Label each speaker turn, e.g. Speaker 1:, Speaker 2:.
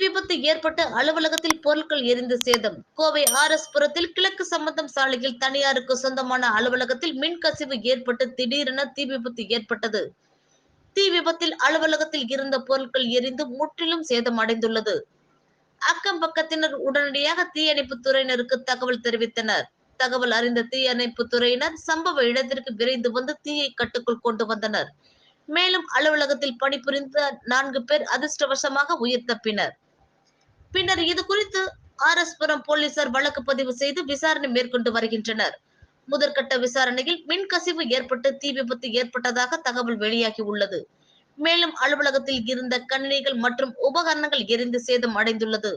Speaker 1: விபத்து ஏற்பட்டு அலுவலகத்தில் பொருட்கள் எரிந்து சேதம். கோவை ஆர்.எஸ். புரத்தில் கிழக்கு சம்பந்தம் சாலையில் தனியாருக்கு சொந்தமான அலுவலகத்தில் மின் கசிவு ஏற்பட்டு திடீரென தீ விபத்து ஏற்பட்டது. தீ விபத்தில் அலுவலகத்தில் இருந்த பொருட்கள் எரிந்து முற்றிலும் சேதமடைந்துள்ளது. அக்கம் பக்கத்தினர் உடனடியாக தீயணைப்பு துறையினருக்கு தகவல் தெரிவித்தனர். தகவல் அறிந்த தீயணைப்பு துறையினர் சம்பவ இடத்திற்கு விரைந்து வந்து தீயை கட்டுக்குள் கொண்டு வந்தனர். மேலும் அலுவலகத்தில் பணிபுரிந்த 4 பேர் அதிர்ஷ்டவசமாக உயிர் தப்பினர். பின்னர் இது குறித்து ஆர்.எஸ். புரம் போலீசார் வழக்கு பதிவு செய்து விசாரணை மேற்கொண்டு வருகின்றனர். முதற்கட்ட விசாரணையில் மின்கசிவு ஏற்பட்டு தீ விபத்து ஏற்பட்டதாக தகவல் வெளியாகி உள்ளது. மேலும் அலுவலகத்தில் இருந்த கணினிகள் மற்றும் உபகரணங்கள் எரிந்து சேதம் அடைந்துள்ளது.